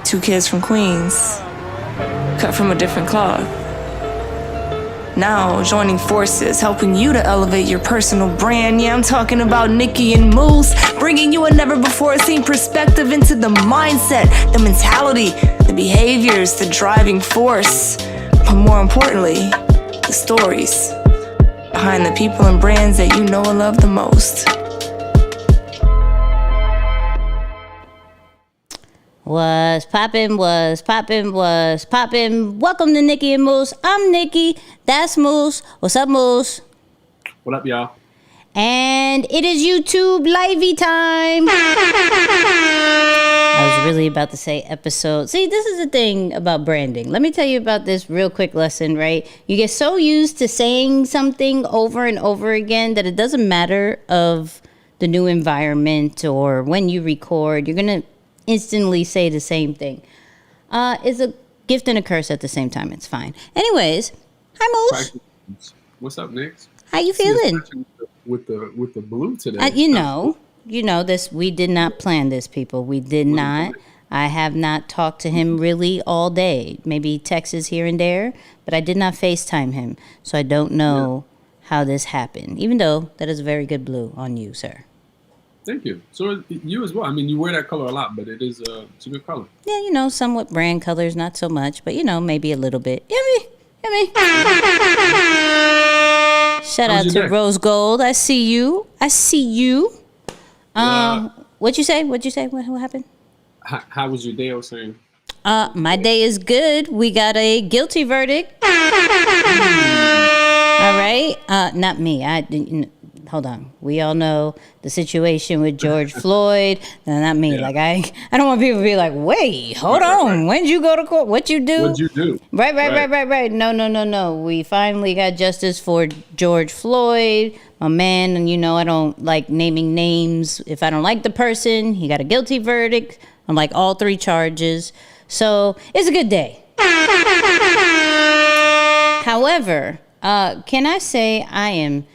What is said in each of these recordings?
Two kids from Queens, cut from a different cloth. Now joining forces, helping you to elevate your personal brand. Yeah, I'm talking about Nicky and Moose, bringing you a never-before-seen perspective into the mindset, the mentality, the behaviors, the driving force, but more importantly, the stories behind the people and brands that you know and love the most. Was poppin'. Welcome to Nicky and Moose. I'm Nicky. That's Moose. What's up, Moose? What up, y'all? And it is YouTube livey time. I was really about to say episode. See, this is the thing about branding. Let me tell you about this real quick lesson, right? You get so used to saying something over and over again that it doesn't matter of the new environment or when you record. You're going to instantly say the same thing. It's a gift and a curse at the same time. It's fine. Anyways, hi Moose. What's up, Nick? How you feeling? With the blue today. You know this. We did not plan this, people. We did not. I have not talked to him really all day. Maybe texts here and there, but I did not FaceTime him, so I don't know how this happened. Even though that is a very good blue on you, sir. Thank you. So you as well. I mean, you wear that color a lot, but it's a good color. Yeah, somewhat brand colors, not so much, but maybe a little bit. Yummy. Shout out to Rose Gold. I see you. What'd you say? What happened? How was your day? I was saying. My day is good. We got a guilty verdict. All right. Not me. Hold on. We all know the situation with George Floyd. No, not me. Yeah. Like I don't want people to be like, wait, hold on. When'd you go to court? What'd you do? Right. No. We finally got justice for George Floyd, my man. And I don't like naming names. If I don't like the person, he got a guilty verdict on like all 3 charges. So it's a good day. However, can I say I am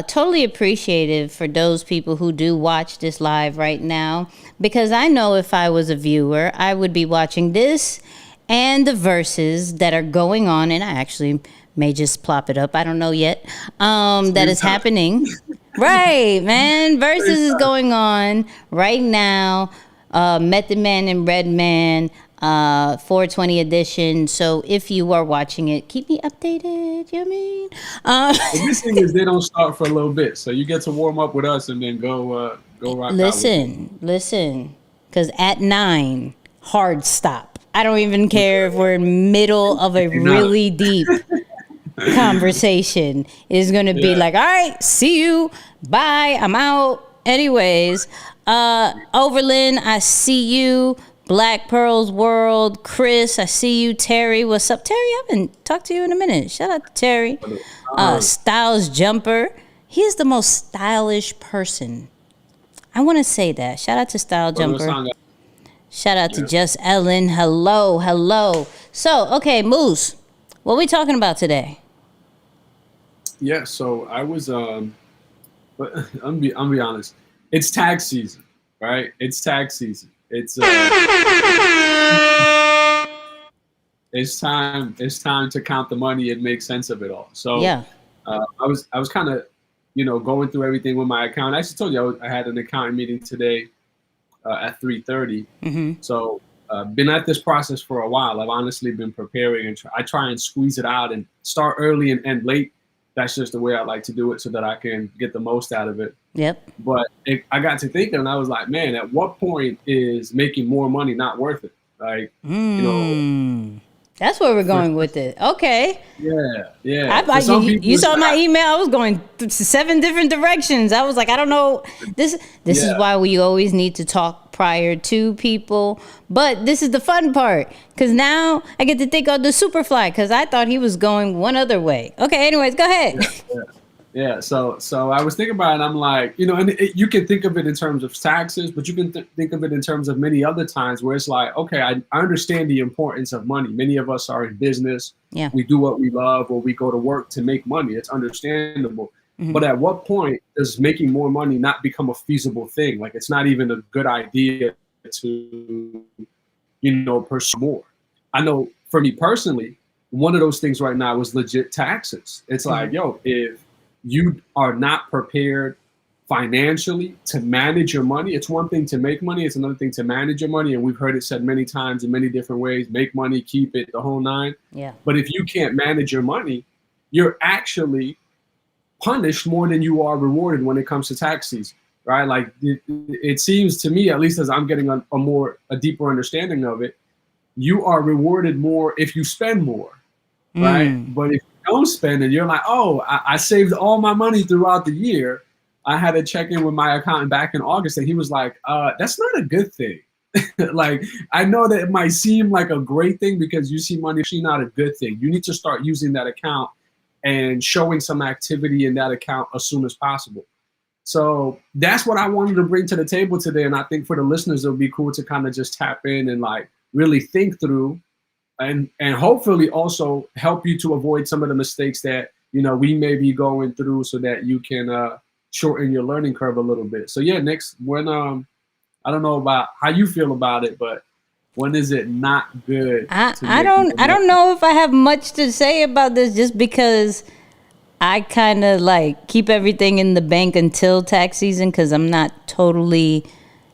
totally appreciative for those people who do watch this live right now, because I know if I was a viewer, I would be watching this and the verses that are going on, and I actually may just plop it up. I don't know yet. That is happening. Right, man. Verses is going on right now. Method Man and Redman. 420 edition. So if you are watching it, keep me updated. You know what I mean? The good thing is they don't start for a little bit, so you get to warm up with us and then go rock. Listen, because at 9, hard stop. I don't even care if we're in middle of a really deep conversation. It's gonna be like, all right, see you, bye, I'm out. Anyways, Overlin, I see you. Black Pearls World, Chris, I see you. Terry, what's up? Terry, I haven't talked to you in a minute. Shout out to Terry. Styles Jumper. He is the most stylish person. I want to say that. Shout out to Style Jumper. Shout out to Just Ellen. Hello. So, okay, Moose, what are we talking about today? Yeah, so I was, but I'm be honest. It's tag season, right? It's tag season. It's time to count the money and make sense of it all. So I was kind of going through everything with my account. I actually told you I had an accounting meeting today at 3:30. Mm-hmm. So been at this process for a while. I've honestly been preparing, and I try and squeeze it out and start early and end late. That's just the way I like to do it so that I can get the most out of it. Yep. But I got to thinking, and I was like, man, at what point is making more money not worth it? Like, that's where we're going with it. Okay. Yeah. You saw my email. I was going 7 different directions. I was like, I don't know. This is why we always need to talk prior to people. But this is the fun part, because now I get to think of the Superfly, because I thought he was going one other way. Okay. Anyways, go ahead. Yeah. So I was thinking about it. And I'm like, and you can think of it in terms of taxes, but you can think of it in terms of many other times where it's like, okay, I understand the importance of money. Many of us are in business. Yeah. We do what we love, or we go to work to make money. It's understandable. Mm-hmm. But at what point does making more money not become a feasible thing? Like, it's not even a good idea to pursue more. I know for me personally, one of those things right now is legit taxes. It's like, yo, if you are not prepared financially to manage your money, it's one thing to make money, it's another thing to manage your money. And we've heard it said many times in many different ways, make money, keep it, the whole nine. Yeah. But if you can't manage your money, you're actually punished more than you are rewarded when it comes to tax season, right? Like it seems to me, at least as I'm getting a deeper understanding of it, you are rewarded more if you spend more, right? But if you don't spend and you're like, oh, I saved all my money throughout the year. I had to check in with my accountant back in August and he was like, that's not a good thing. Like, I know that it might seem like a great thing because you see money, actually not a good thing. You need to start using that account and showing some activity in that account as soon as possible. So that's what I wanted to bring to the table today. And I think for the listeners, it would be cool to kind of just tap in and like really think through and hopefully also help you to avoid some of the mistakes that, we may be going through so that you can shorten your learning curve a little bit. So yeah, next, when, I don't know about how you feel about it, but when is it not good? I don't know if I have much to say about this just because I kind of like keep everything in the bank until tax season because I'm not totally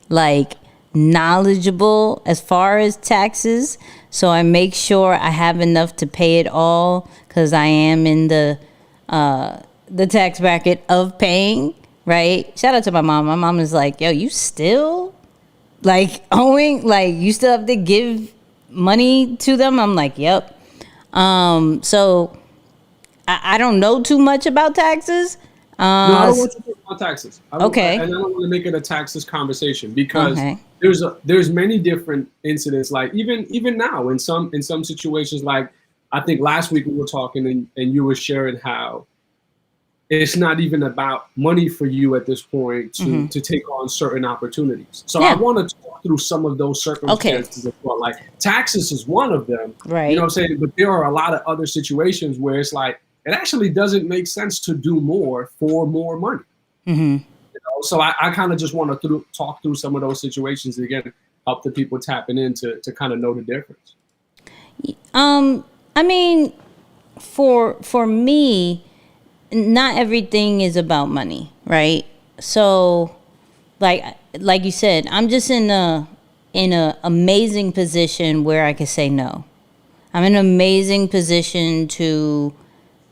like knowledgeable as far as taxes. So I make sure I have enough to pay it all because I am in the tax bracket of paying, right? Shout out to my mom. My mom is like, yo, you still like owing, like you still have to give money to them? I'm like, yep. So I don't know too much about taxes. No, I don't want to talk about taxes. Okay. And I don't want to make it a taxes conversation because there's many different incidents. Like even now in some situations, like I think last week we were talking and you were sharing how it's not even about money for you at this point to take on certain opportunities. So I want to talk through some of those circumstances as well. Like taxes is one of them, right? You know what I'm saying? But there are a lot of other situations where it's like, it actually doesn't make sense to do more for more money. So I kind of just want to talk through some of those situations and again, help the people tapping in to kind of know the difference. I mean, for me, not everything is about money, right? So like you said, I'm just in a amazing position where I can say no. I'm in an amazing position to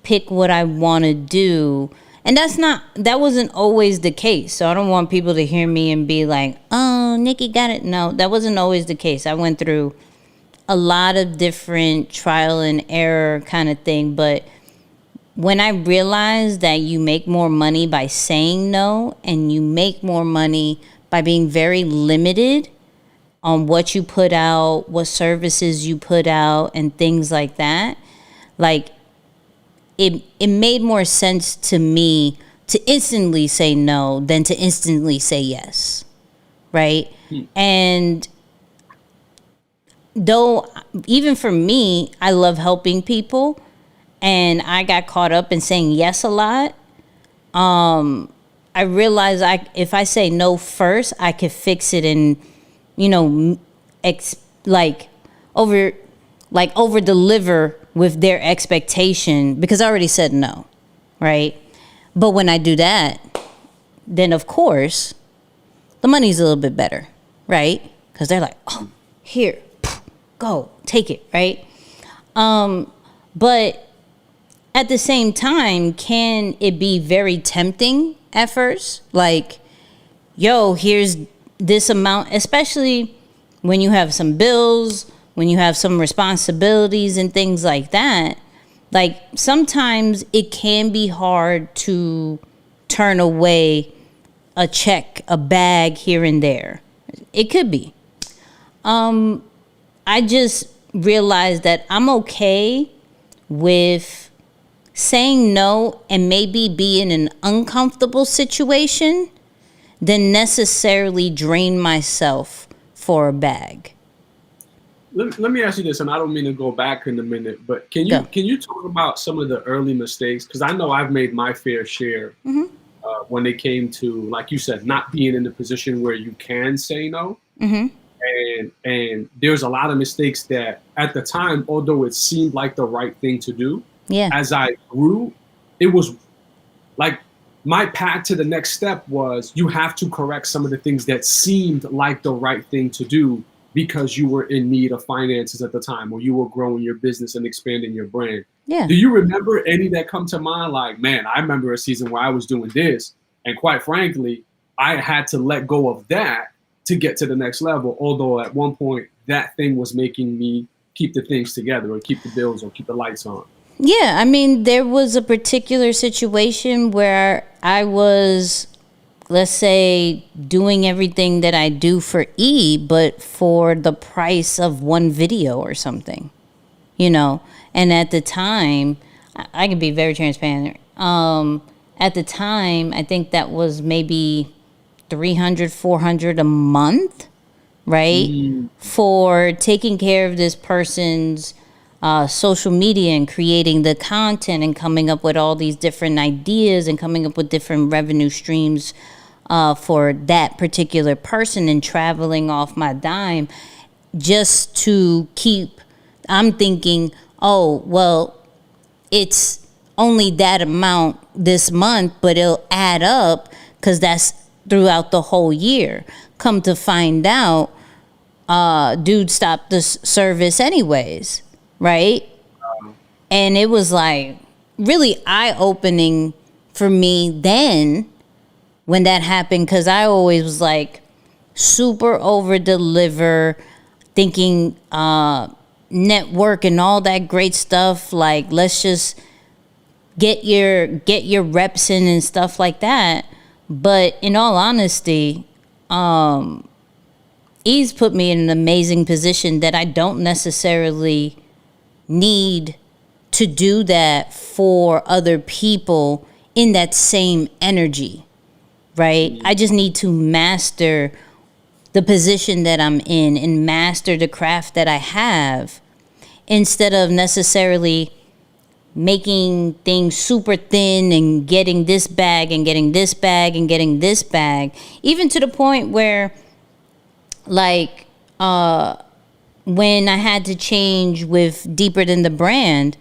pick what I want to do. And that wasn't always the case. So I don't want people to hear me and be like, oh, Nicky got it. No, that wasn't always the case. I went through a lot of different trial and error kind of thing. But when I realized that you make more money by saying no and you make more money by being very limited on what you put out, what services you put out and things like that, like it made more sense to me to instantly say no than to instantly say yes, right? And though even for me, I love helping people and I got caught up in saying yes a lot, I realized if I say no first, I could fix it and, over deliver with their expectation because I already said no, right? But when I do that, then of course, the money's a little bit better, right? Because they're like, oh, here, go, take it, right? But at the same time, can it be very tempting at first? Like, yo, here's this amount, especially when you have some bills, when you have some responsibilities and things like that. Like, sometimes it can be hard to turn away a check, a bag here and there. It could be. I just realized that I'm okay with saying no and maybe be in an uncomfortable situation than necessarily drain myself for a bag. Let me ask you this, and I don't mean to go back in a minute, but can you talk about some of the early mistakes? Because I know I've made my fair share when it came to, like you said, not being in the position where you can say no. And there's a lot of mistakes that at the time, although it seemed like the right thing to do, as I grew, it was like my path to the next step was you have to correct some of the things that seemed like the right thing to do because you were in need of finances at the time, or you were growing your business and expanding your brand. Yeah. Do you remember any that come to mind? Like, man, I remember a season where I was doing this, and quite frankly, I had to let go of that to get to the next level. Although at one point that thing was making me keep the things together, or keep the bills, or keep the lights on. Yeah, I mean, there was a particular situation where I was, let's say, doing everything that I do for E, but for the price of one video or something, you know. And at the time, I can be very transparent. At the time, I think that was maybe $300, $400 a month, right? For taking care of this person's social media and creating the content and coming up with all these different ideas and coming up with different revenue streams for that particular person, and traveling off my dime just to keep, I'm thinking, oh, well, it's only that amount this month, but it'll add up because that's throughout the whole year. Come to find out, dude stopped the service anyways, right? And it was like really eye-opening for me then when that happened, because I always was like super over-deliver, thinking network and all that great stuff, like let's just get your reps in and stuff like that. But in all honesty, E's put me in an amazing position that I don't necessarily need to do that for other people in that same energy, right? I just need to master the position that I'm in and master the craft that I have, instead of necessarily making things super thin and getting this bag and getting this bag and getting this bag, even to the point where, like, when I had to change with Deeper Than the Brand,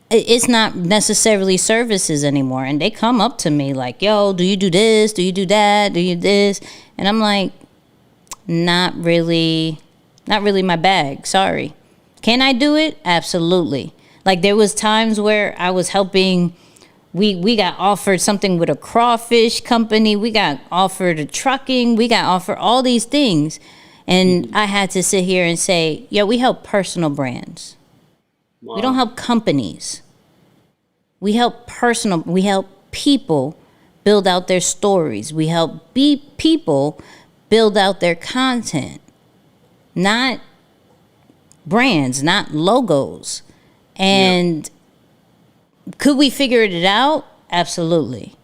it's not necessarily services anymore. And they come up to me like, yo, do you do this? Do you do that? Do you this? And I'm like, not really my bag. Sorry. Can I do it? Absolutely. Like, there was times where I was helping, we got offered something with a crawfish company. We got offered a trucking. We got offered all these things. And I had to sit here and say, yo, we help personal brands. Wow. We don't help companies. We help people build out their stories. We help people build out their content, not brands, not logos. And could we figure it out? Absolutely.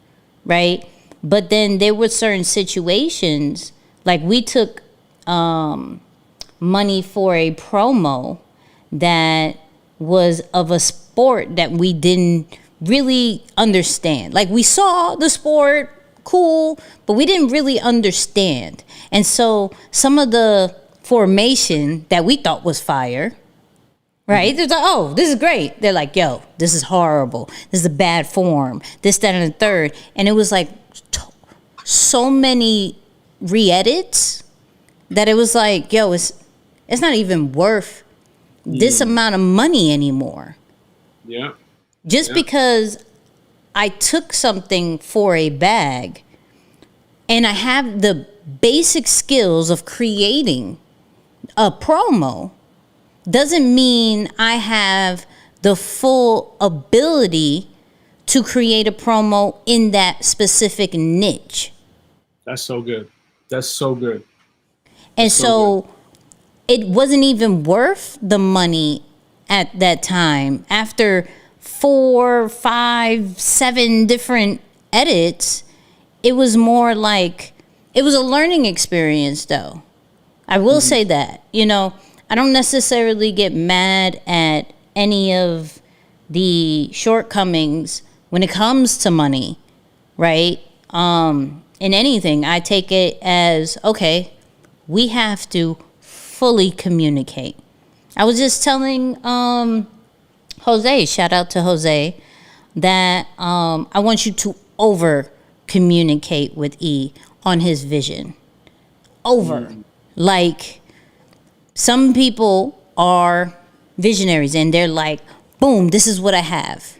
Right? But then there were certain situations, like we took money for a promo that was of a sport that we didn't really understand. Like, we saw the sport, cool, but we didn't really understand. And so some of the formation that we thought was fire, right? They're like, oh, this is great. They're like, yo, this is horrible. This is a bad form. This, that, and the third. And it was like so many re-edits that it was like, yo, it's not even worth this amount of money anymore. Yeah. Just because I took something for a bag and I have the basic skills of creating a promo doesn't mean I have the full ability to create a promo in that specific niche. That's so good. That's so good. And so it wasn't even worth the money at that time. After 4, 5, 7 different edits, it was more like, it was a learning experience though. I will say that, you know, I don't necessarily get mad at any of the shortcomings when it comes to money, right? In anything, I take it as, okay, we have to fully communicate. I was just telling Jose, shout out to Jose, that I want you to over communicate with E on his vision. Over. Like, some people are visionaries and they're like, boom, this is what I have.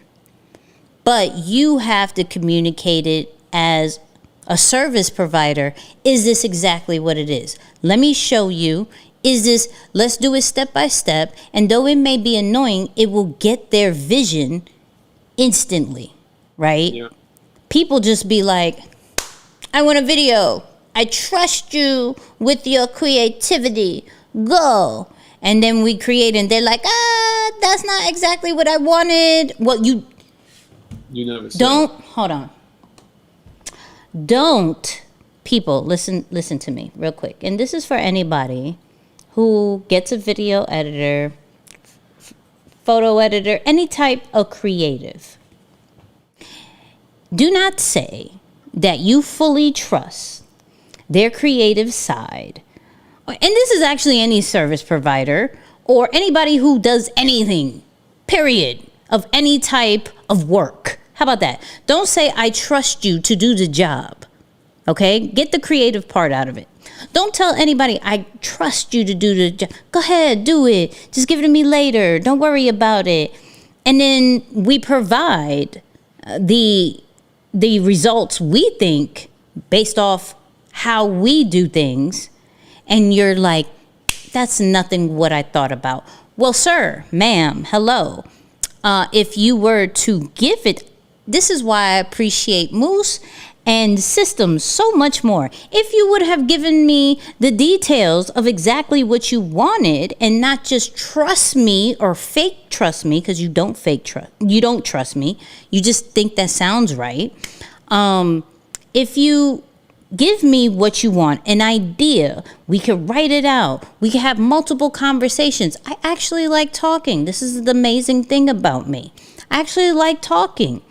But you have to communicate it as a service provider. Is this exactly what it is? Let me show you. Is this, let's do it step by step. And though it may be annoying, it will get their vision instantly, right? Yeah. People just be like, I want a video. I trust you with your creativity. Go. And then we create and they're like, that's not exactly what I wanted. Well, you never said. Hold on. Don't, people, listen to me real quick. And this is for anybody who gets a video editor, photo editor, any type of creative. Do not say that you fully trust their creative side. And this is actually any service provider or anybody who does anything, period, of any type of work. How about that? Don't say, I trust you to do the job. Okay? Get the creative part out of it. Don't tell anybody, I trust you to do the job. Go ahead, do it. Just give it to me later. Don't worry about it. And then we provide the results we think based off how we do things. And you're like, that's nothing what I thought about. Well, sir, ma'am, hello. If you were to give it, this is why I appreciate Moose and systems so much more. If you would have given me the details of exactly what you wanted and not just trust me or fake trust me, because you don't trust me. You just think that sounds right. If you give me what you want, an idea, we could write it out. We could have multiple conversations. I actually like talking. This is the amazing thing about me. I actually like talking.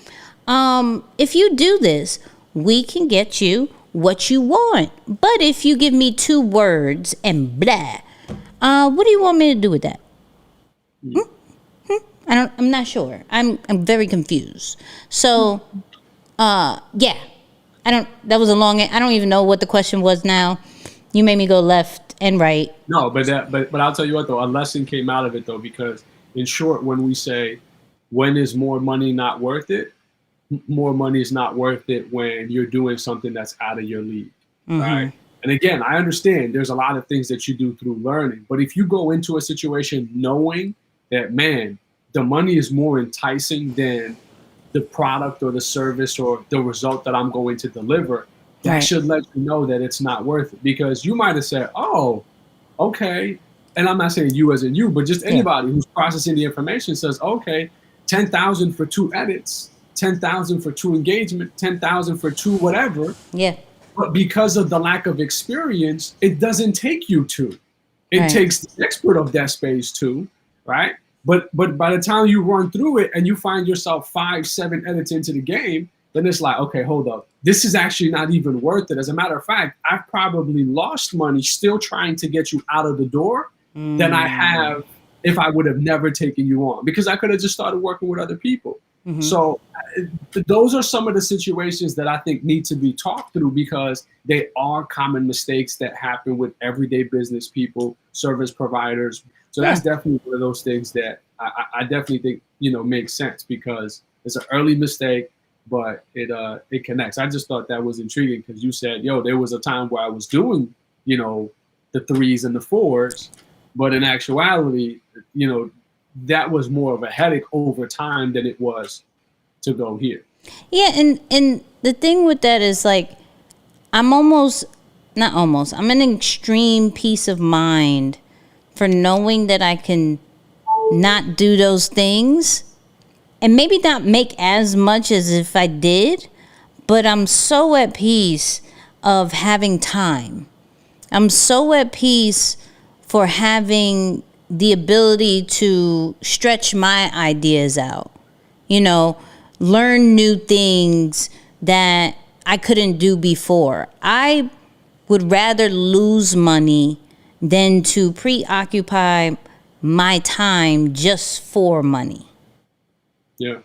If you do this, we can get you what you want. But if you give me 2 words and blah, what do you want me to do with that? I'm not sure. I'm very confused. So, yeah. That was a long, I don't even know what the question was now. You made me go left and right. No, but I'll tell you what though, a lesson came out of it though, because in short, when we say, when is more money not worth it? More money is not worth it when you're doing something that's out of your league, right? And again, I understand there's a lot of things that you do through learning, but if you go into a situation knowing that, man, the money is more enticing than the product or the service or the result that I'm going to deliver, that should let you know that it's not worth it. Because you might have said, oh, okay. And I'm not saying you as in you, but just anybody who's processing the information says, okay, 10,000 for 2 edits, 10,000 for 2 engagement, 10,000 for 2 whatever. Yeah. But because of the lack of experience, it doesn't take you 2. It takes the expert of that space 2, right? But by the time you run through it and you find yourself 5, 7 edits into the game, then it's like, okay, hold up. This is actually not even worth it. As a matter of fact, I've probably lost money still trying to get you out of the door than I have if I would have never taken you on, because I could have just started working with other people. So those are some of the situations that I think need to be talked through, because they are common mistakes that happen with everyday business people, service providers. So that's definitely one of those things that I definitely think, makes sense, because it's an early mistake, but it connects. I just thought that was intriguing because you said, there was a time where I was doing, the 3s and the 4s, but in actuality, that was more of a headache over time than it was to go here. Yeah, and the thing with that is, like, I'm an extreme peace of mind for knowing that I can not do those things and maybe not make as much as if I did, but I'm so at peace of having time. I'm so at peace for having the ability to stretch my ideas out, learn new things that I couldn't do before. I would rather lose money than to preoccupy my time just for money. Yeah.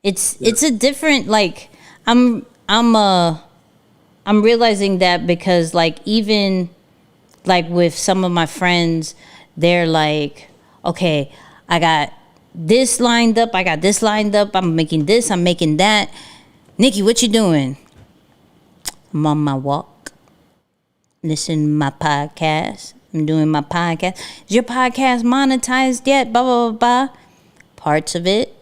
It's a different, like, I'm realizing that because, like, even like with some of my friends, they're like, okay, I got this lined up, I'm making this, I'm making that. Nicky, what you doing? I'm on my walk, listening to my podcast. I'm doing my podcast. Is your podcast monetized yet? Blah, blah, blah, blah. Parts of it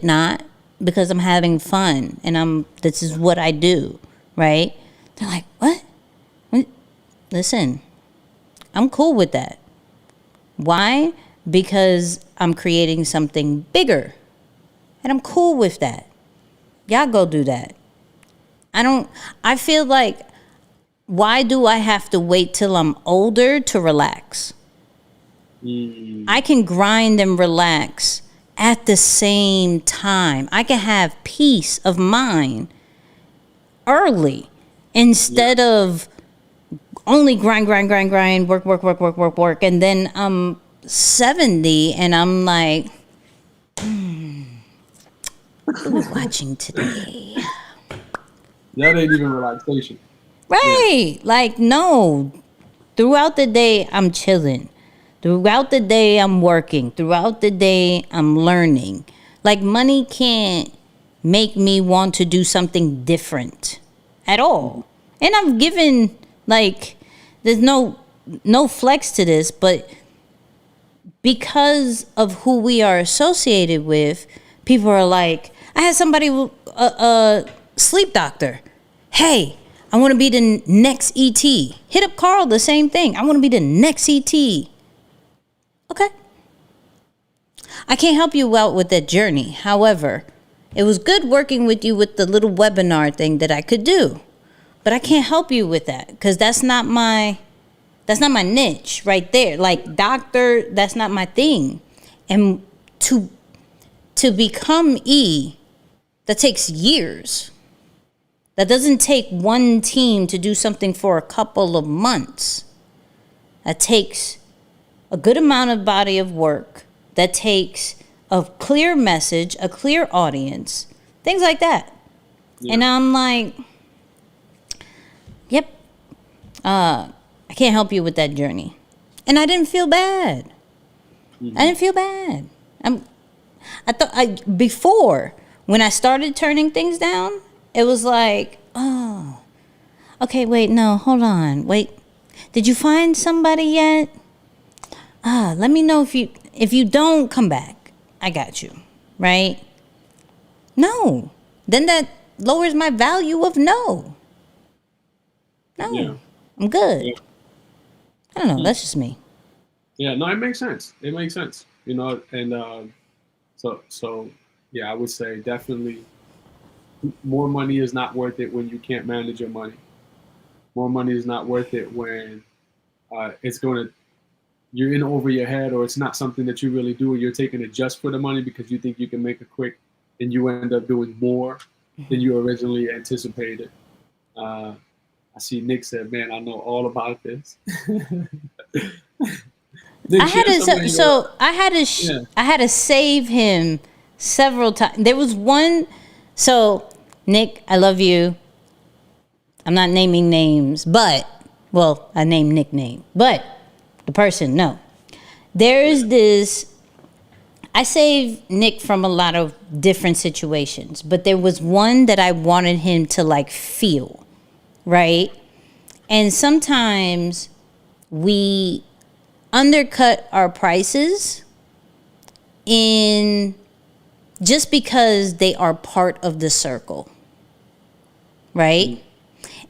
not, because I'm having fun and this is what I do, right? They're like, what? Listen, I'm cool with that. Why? Because I'm creating something bigger. And I'm cool with that. Y'all go do that. I feel like, why do I have to wait till I'm older to relax? I can grind and relax at the same time. I can have peace of mind early instead of only grind, work. And then I'm 70 and I'm like, what are we watching today? That ain't even relaxation. Right. Yeah. Like, no. Throughout the day, I'm chilling. Throughout the day, I'm working. Throughout the day, I'm learning. Like, money can't make me want to do something different at all. And I've given, like, there's no flex to this, but because of who we are associated with, people are like, I had somebody, a sleep doctor. Hey, I want to be the next ET. Hit up Carl, the same thing. I want to be the next ET. Okay. I can't help you out with that journey. However, it was good working with you with the little webinar thing that I could do. But I can't help you with that because that's not my niche right there. Like, doctor, that's not my thing. And to become E, that takes years. That doesn't take one team to do something for a couple of months. That takes a good amount of body of work. That takes a clear message, a clear audience, things like that. Yeah. And I'm like, yep, I can't help you with that journey. And I didn't feel bad. Mm-hmm. I didn't feel bad. I thought before, when I started turning things down, it was like, oh, okay, wait, no, hold on. Wait, did you find somebody yet? Let me know if you don't come back. I got you, right? No. Then that lowers my value of no. No, yeah. I'm good. Yeah. I don't know. That's just me. Yeah, no, it makes sense. It makes sense. You know, and so yeah, I would say definitely more money is not worth it when you can't manage your money. More money is not worth it when you're in over your head, or it's not something that you really do, or you're taking it just for the money because you think you can make it quick, and you end up doing more than you originally anticipated. I see Nick said, "Man, I know all about this." Nick, I had to save him several times. There was one. So, Nick, I love you. I'm not naming names, but I named nickname, but the person, no. There's this. I saved Nick from a lot of different situations, but there was one that I wanted him to like feel, right? And sometimes we undercut our prices just because they are part of the circle, right?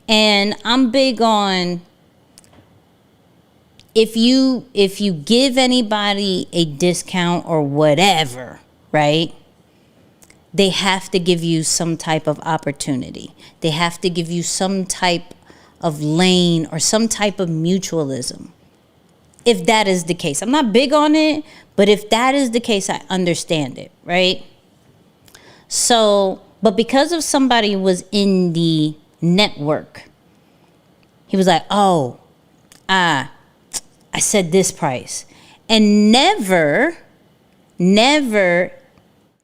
And I'm big on, if you give anybody a discount or whatever, right? They have to give you some type of opportunity. They have to give you some type of lane or some type of mutualism. If that is the case. I'm not big on it, but if that is the case, I understand it, right? So, but because of somebody was in the network, he was like, oh, I said this price, and never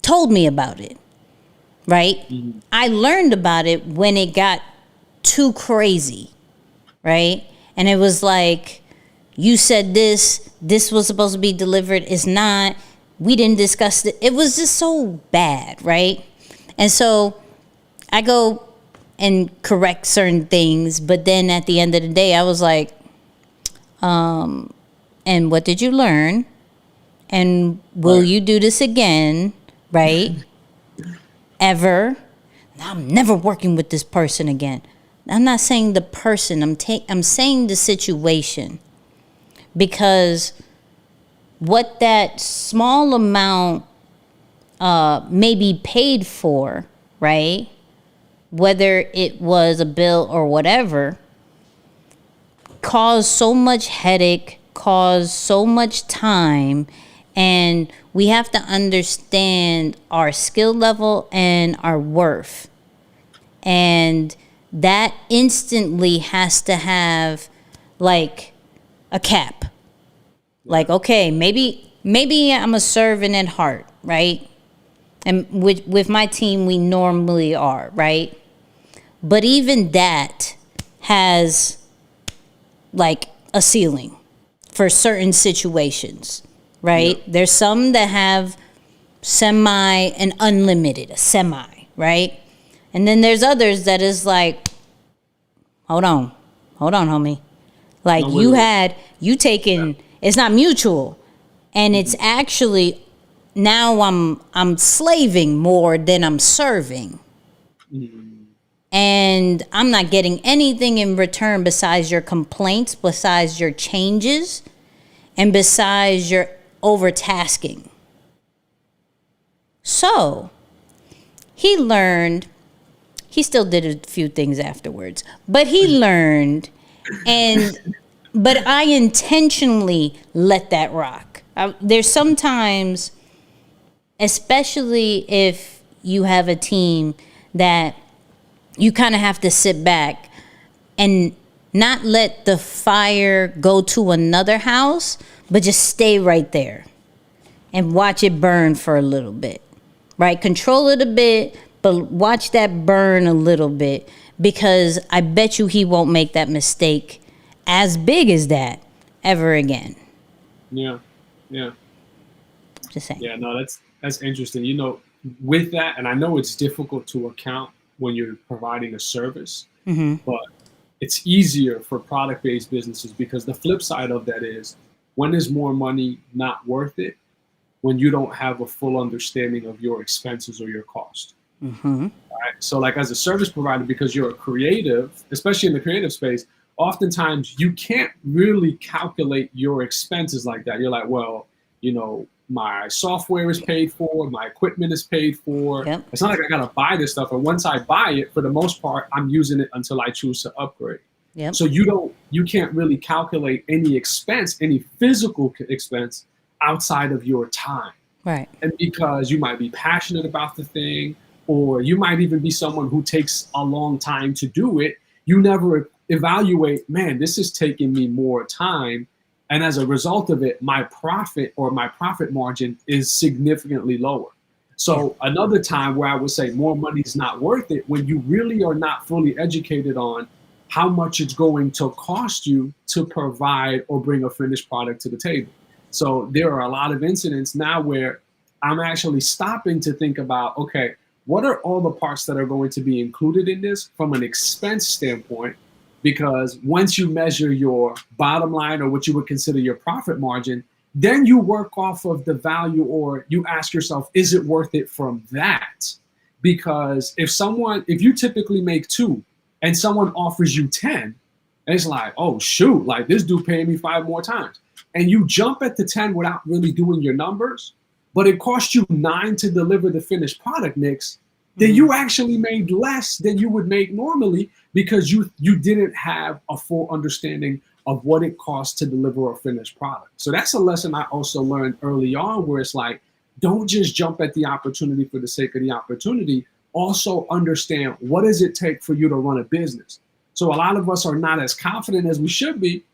told me about it, right? Mm-hmm. I learned about it when it got too crazy, right? And it was like, you said this was supposed to be delivered, it's not, we didn't discuss it. It was just so bad, right? And so I go and correct certain things, but then at the end of the day, I was like, and what did you learn? And will you do this again, right? Ever? I'm never working with this person again. I'm not saying the person, I'm saying the situation. Because what that small amount may be paid for, right? Whether it was a bill or whatever, caused so much headache, caused so much time, and we have to understand our skill level and our worth. And that instantly has to have like a cap. Like, okay, maybe I'm a servant at heart, right? And with my team, we normally are, right? But even that has like a ceiling for certain situations, right? Yep. There's some that have semi and unlimited, a semi, right? And then there's others that is like, hold on, homie. Like you taking, it's not mutual. And it's actually, now I'm slaving more than I'm serving. Mm-hmm. And I'm not getting anything in return besides your complaints, besides your changes, and besides your overtasking. So he learned, he still did a few things afterwards, but he learned, but I intentionally let that rock. There's sometimes, especially if you have a team, that you kind of have to sit back and not let the fire go to another house, but just stay right there and watch it burn for a little bit, right? Control it a bit, but watch that burn a little bit, because I bet you he won't make that mistake as big as that ever again. Yeah. Just saying. Yeah, no, that's interesting. You know, with that, and I know it's difficult to account when you're providing a service, mm-hmm. but it's easier for product-based businesses, because the flip side of that is, when is more money not worth it? When you don't have a full understanding of your expenses or your cost. Mm-hmm. Right? So like as a service provider, because you're a creative, especially in the creative space, oftentimes you can't really calculate your expenses like that. You're like, well, you know, my software is paid for, my equipment is paid for. Yep. It's not like I gotta buy this stuff. And once I buy it, for the most part, I'm using it until I choose to upgrade. Yep. So you can't really calculate any expense, any physical expense outside of your time. Right. And because you might be passionate about the thing, or you might even be someone who takes a long time to do it, you never evaluate, man, this is taking me more time. And as a result of it, my profit margin is significantly lower. So another time where I would say more money is not worth it, when you really are not fully educated on how much it's going to cost you to provide or bring a finished product to the table. So there are a lot of incidents now where I'm actually stopping to think about, okay, what are all the parts that are going to be included in this from an expense standpoint? Because once you measure your bottom line, or what you would consider your profit margin, then you work off of the value, or you ask yourself, is it worth it from that? Because if you typically make 2 and someone offers you 10, and it's like, oh shoot, like this dude paid me 5 more times. And you jump at the 10 without really doing your numbers, but it cost you 9 to deliver the finished product mix, then you actually made less than you would make normally, because you didn't have a full understanding of what it costs to deliver a finished product. So that's a lesson I also learned early on, where it's like, don't just jump at the opportunity for the sake of the opportunity. Also understand, what does it take for you to run a business? So a lot of us are not as confident as we should be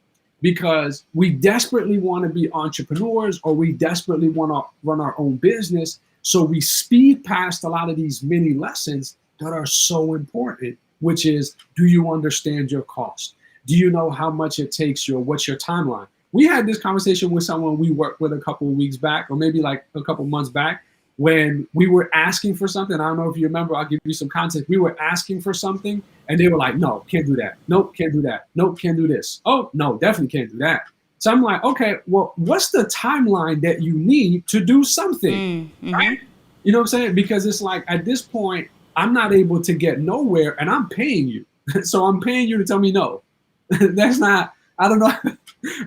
because we desperately want to be entrepreneurs or we desperately want to run our own business. So we speed past a lot of these mini lessons that are so important, which is, do you understand your cost? Do you know how much it takes you, or what's your timeline? We had this conversation with someone we worked with a couple of weeks back, or maybe like a couple months back, when we were asking for something. I don't know if you remember, I'll give you some context. We were asking for something and they were like, no, can't do that. Nope, can't do that. Nope, can't do this. Oh, no, definitely can't do that. So I'm like, okay, well, what's the timeline that you need to do something, right? You know what I'm saying? Because it's like, at this point, I'm not able to get nowhere and I'm paying you. So I'm paying you to tell me no. That's not, I don't know.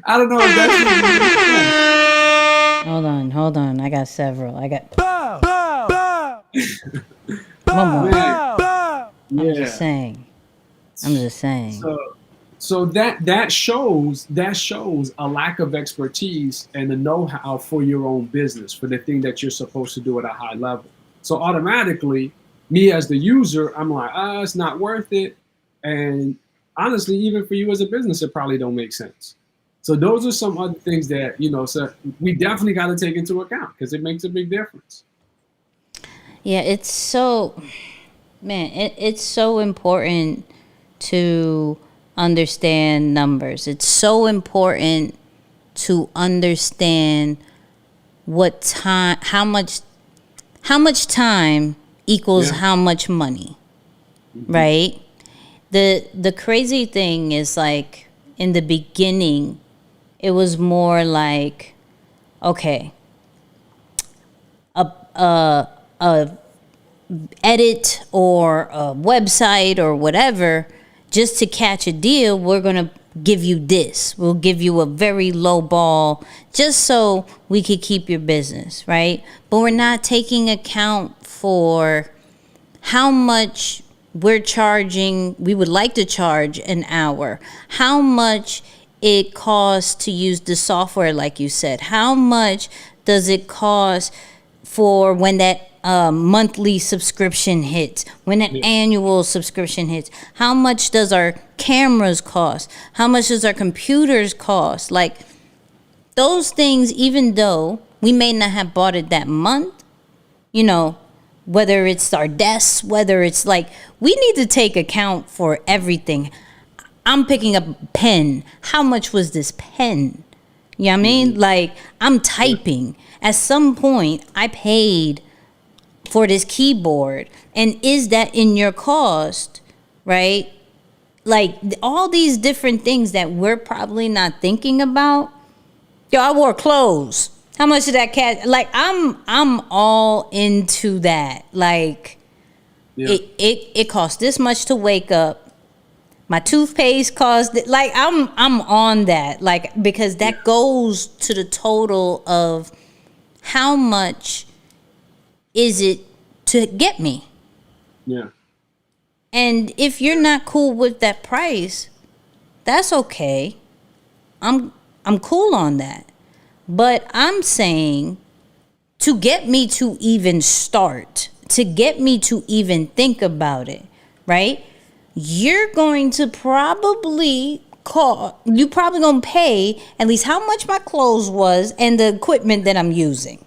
I don't know if that's Hold on. I got several. I got one more. I'm just saying. So that shows a lack of expertise and the know-how for your own business, for the thing that you're supposed to do at a high level. So automatically, me as the user, I'm like, it's not worth it. And honestly, even for you as a business, it probably don't make sense. So those are some other things that, so we definitely got to take into account because it makes a big difference. Yeah, it's so important to understand numbers. It's so important to understand how much time equals how much money, right? The crazy thing is, like, in the beginning, it was more like, okay, a edit or a website or whatever, just to catch a deal, we're gonna give you this. We'll give you a very low ball just so we could keep your business, right? But we're not taking account for how much we're charging, we would like to charge an hour, how much it costs to use the software, like you said, how much does it cost for when that monthly subscription hits, when that annual subscription hits, how much does our cameras cost, how much does our computers cost? Like, those things, even though we may not have bought it that month, whether it's our desks, whether it's like, we need to take account for everything. I'm picking up a pen. How much was this pen? You know what I mean? Like, I'm typing. At some point, I paid for this keyboard. And is that in your cost, right? Like, all these different things that we're probably not thinking about. Yo, I wore clothes. How much did that cat? Like, I'm all into that. Like, it costs this much to wake up. My toothpaste cost, like, I'm on that. Like, because that goes to the total of how much is it to get me. Yeah. And if you're not cool with that price, that's okay. I'm cool on that. But I'm saying, to get me to even start, to get me to even think about it, right? You're going to probably gonna pay at least how much my clothes was and the equipment that I'm using.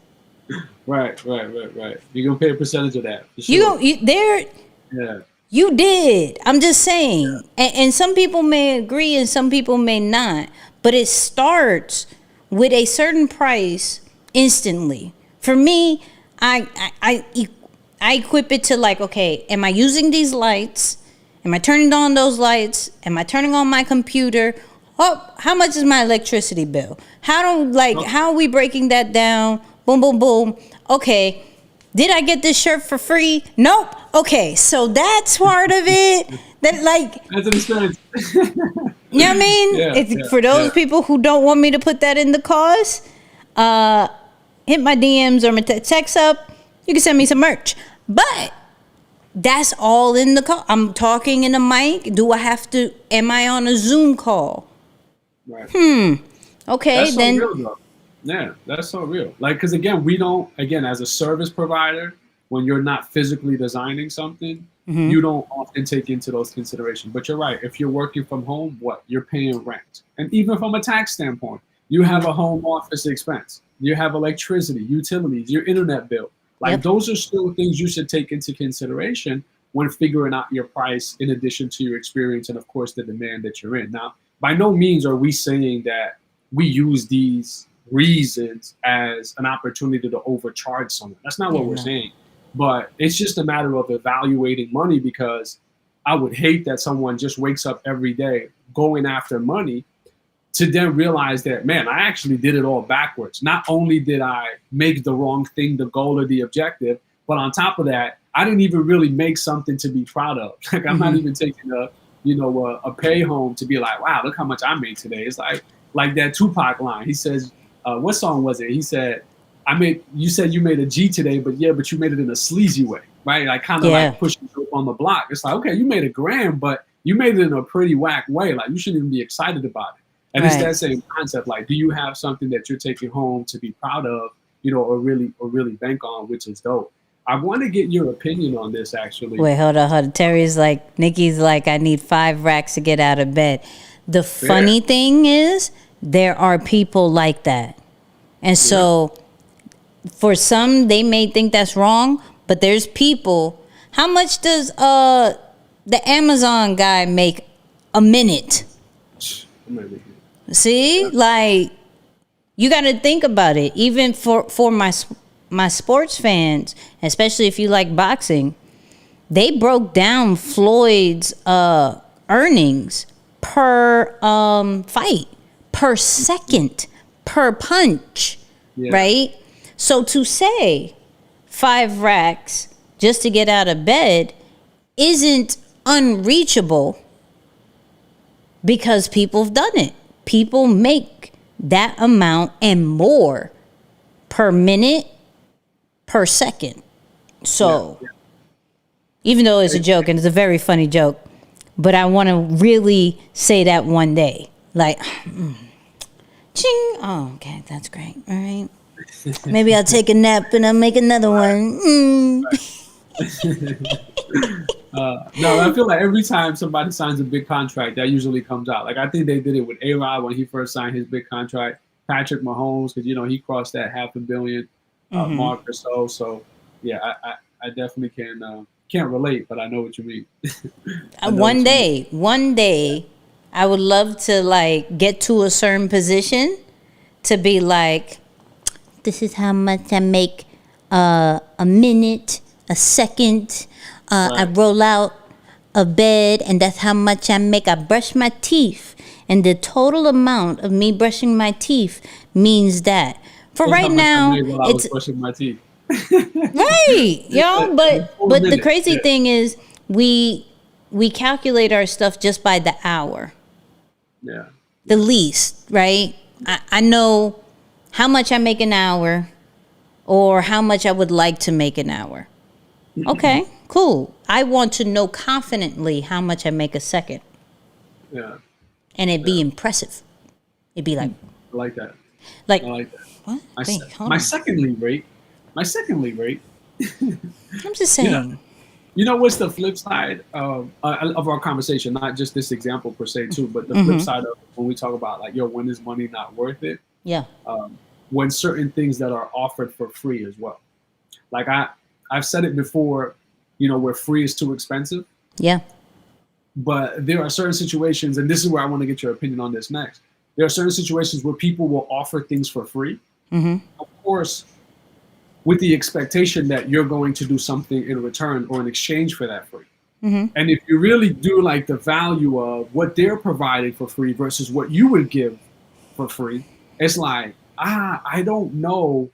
Right. You're gonna pay a percentage of that. For sure. You did. I'm just saying. And some people may agree and some people may not. But it starts with a certain price instantly. For me, I equip it to, like, okay, am I using these lights? Am I turning on those lights? Am I turning on my computer? Oh, how much is my electricity bill? How are we breaking that down? Boom, boom, boom. Okay. Did I get this shirt for free? Nope. Okay. So that's part of it. That's an expense. You know what I mean? For those people who don't want me to put that in the cost, hit my DMs or my text up. You can send me some merch. But that's all in the call. I'm talking in a mic. Am I on a Zoom call? Right. Okay, that's then. So real, though. Yeah, that's so real. Like, because again, as a service provider, when you're not physically designing something, you don't often take into those considerations. But you're right. If you're working from home, you're paying rent. And even from a tax standpoint, you have a home office expense. You have electricity, utilities, your internet bill. Like those are still things you should take into consideration when figuring out your price, in addition to your experience and, of course, the demand that you're in. Now, by no means are we saying that we use these reasons as an opportunity to overcharge someone. That's not what we're saying. But it's just a matter of evaluating money, because I would hate that someone just wakes up every day going after money to then realize that, man, I actually did it all backwards. Not only did I make the wrong thing the goal or the objective, but on top of that, I didn't even really make something to be proud of. Like, I'm not even taking a pay home to be like, wow, look how much I made today. It's like that Tupac line. He says, what song was it? He said, you said you made a G today, but you made it in a sleazy way, right? Like kind of like pushing you on the block. It's like, okay, you made a grand, but you made it in a pretty whack way. Like, you shouldn't even be excited about it. And it's that same concept. Like, do you have something that you're taking home to be proud of, or really bank on, which is dope. I want to get your opinion on this, actually. Wait, hold on. Terry's like, Nicky's like, I need 5 racks to get out of bed. The funny thing is, there are people like that. And so for some, they may think that's wrong, but there's people. How much does the Amazon guy make a minute? See, like, you got to think about it. Even for my sports fans, especially if you like boxing, they broke down Floyd's earnings per fight, per second, per punch, right? So to say 5 racks just to get out of bed isn't unreachable, because people have done it. People make that amount and more per minute, per second. So even though it's a joke, and it's a very funny joke, but I want to really say that one day. Like, ching. Oh, okay, that's great. All right. Maybe I'll take a nap and I'll make another one. No, I feel like every time somebody signs a big contract, that usually comes out. Like, I think they did it with A-Rod when he first signed his big contract. Patrick Mahomes, because, he crossed that $500 million mark or so. So, yeah, I definitely can't relate, but I know what you mean. One day, I would love to, like, get to a certain position to be like, this is how much I make a minute, a second. I roll out of bed, and that's how much I make. I brush my teeth, and the total amount of me brushing my teeth means that. For that's right now, it's brushing my teeth. Right, but the crazy thing is, we calculate our stuff just by the hour. Yeah. The least, right? I know how much I make an hour, or how much I would like to make an hour. Okay, cool. I want to know confidently how much I make a second. Yeah. And it'd be impressive. It'd be like, I like that. Like, I like that. What? My secondly rate. I'm just saying. You know what's the flip side of our conversation? Not just this example per se, too, but the flip side of when we talk about, like, when is money not worth it? Yeah. When certain things that are offered for free as well. Like, I've said it before, where free is too expensive. Yeah. But there are certain situations, and this is where I want to get your opinion on this next. There are certain situations where people will offer things for free. Of course, with the expectation that you're going to do something in return or in exchange for that free. And if you really do like the value of what they're providing for free versus what you would give for free, it's like, I don't know